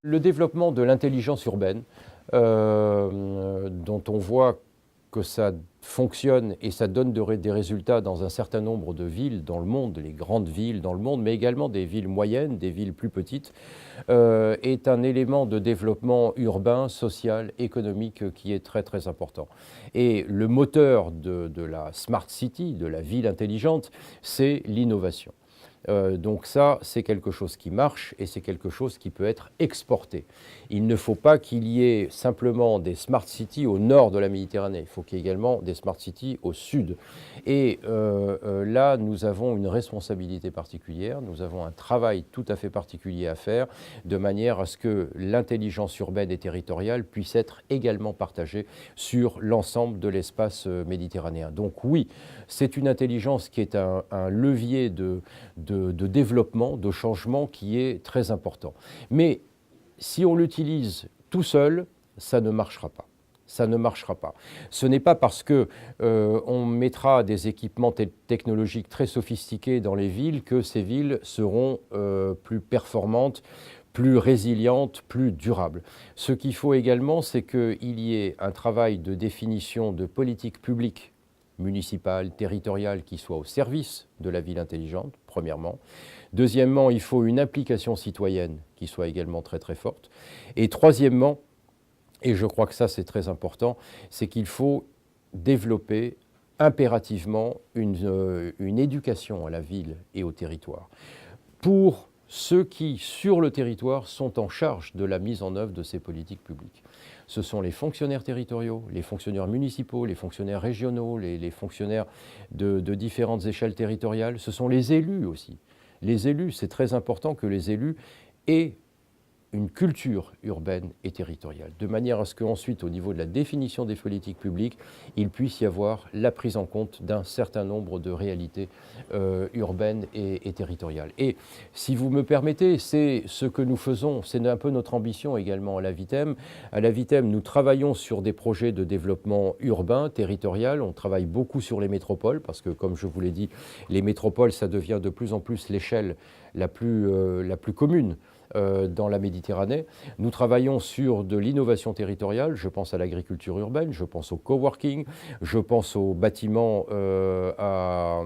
Le développement de l'intelligence urbaine, dont on voit que ça fonctionne et ça donne des résultats dans un certain nombre de villes dans le monde, les grandes villes dans le monde, mais également des villes moyennes, des villes plus petites, est un élément de développement urbain, social, économique qui est très très important. Et le moteur de la Smart City, de la ville intelligente, c'est l'innovation. Donc ça, c'est quelque chose qui marche et c'est quelque chose qui peut être exporté. Il ne faut pas qu'il y ait simplement des smart cities au nord de la Méditerranée, il faut qu'il y ait également des smart cities au sud. Et là, nous avons une responsabilité particulière, nous avons un travail tout à fait particulier à faire, de manière à ce que l'intelligence urbaine et territoriale puisse être également partagée sur l'ensemble de l'espace méditerranéen. Donc oui, c'est une intelligence qui est un levier de développement, de changement qui est très important. Mais si on l'utilise tout seul, ça ne marchera pas. Ça ne marchera pas. Ce n'est pas parce qu'on mettra des équipements technologiques très sophistiqués dans les villes que ces villes seront plus performantes, plus résilientes, plus durables. Ce qu'il faut également, c'est qu'il y ait un travail de définition de politique publique municipale, territoriale, qui soit au service de la ville intelligente, premièrement. Deuxièmement, il faut une implication citoyenne qui soit également très très forte. Et troisièmement, et je crois que ça c'est très important, c'est qu'il faut développer impérativement une éducation à la ville et au territoire pour ceux qui, sur le territoire, sont en charge de la mise en œuvre de ces politiques publiques. Ce sont les fonctionnaires territoriaux, les fonctionnaires municipaux, les fonctionnaires régionaux, les fonctionnaires de différentes échelles territoriales. Ce sont les élus aussi. Les élus, c'est très important que les élus aient une culture urbaine et territoriale, de manière à ce qu'ensuite, au niveau de la définition des politiques publiques, il puisse y avoir la prise en compte d'un certain nombre de réalités urbaines et territoriales. Et si vous me permettez, c'est ce que nous faisons, c'est un peu notre ambition également à la VITEM. À la VITEM, nous travaillons sur des projets de développement urbain, territorial. On travaille beaucoup sur les métropoles, parce que, comme je vous l'ai dit, les métropoles, ça devient de plus en plus l'échelle la plus commune dans la Méditerranée. Nous travaillons sur de l'innovation territoriale, je pense à l'agriculture urbaine, je pense au coworking, je pense aux bâtiments à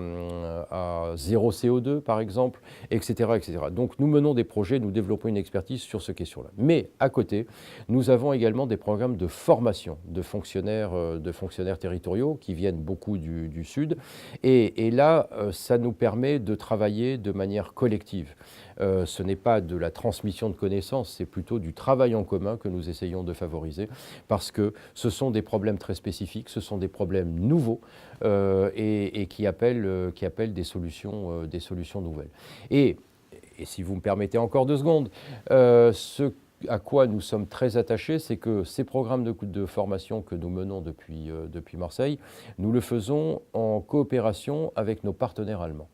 zéro CO2 par exemple, etc., etc. Donc nous menons des projets, nous développons une expertise sur ces questions-là. Mais à côté, nous avons également des programmes de formation de fonctionnaires territoriaux qui viennent beaucoup du Sud. Et là, ça nous permet de travailler de manière collective. Ce n'est pas de la transmission de connaissances, c'est plutôt du travail en commun que nous essayons de favoriser, parce que ce sont des problèmes très spécifiques, ce sont des problèmes nouveaux et qui appellent des solutions nouvelles. Et si vous me permettez encore 2 secondes, ce à quoi nous sommes très attachés, c'est que ces programmes de formation que nous menons depuis Marseille, nous le faisons en coopération avec nos partenaires allemands.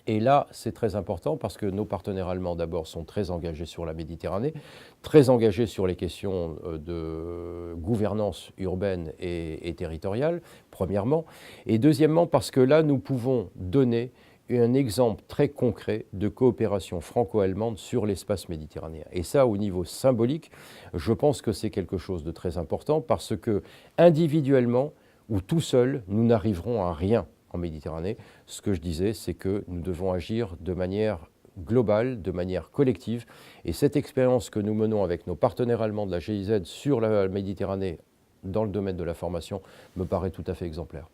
Et là, c'est très important parce que nos partenaires allemands, d'abord, sont très engagés sur la Méditerranée, très engagés sur les questions de gouvernance urbaine et territoriale, premièrement. Et deuxièmement, parce que là, nous pouvons donner un exemple très concret de coopération franco-allemande sur l'espace méditerranéen. Et ça, au niveau symbolique, je pense que c'est quelque chose de très important parce que, individuellement ou tout seul, nous n'arriverons à rien en Méditerranée. Ce que je disais, c'est que nous devons agir de manière globale, de manière collective. Et cette expérience que nous menons avec nos partenaires allemands de la GIZ sur la Méditerranée dans le domaine de la formation me paraît tout à fait exemplaire.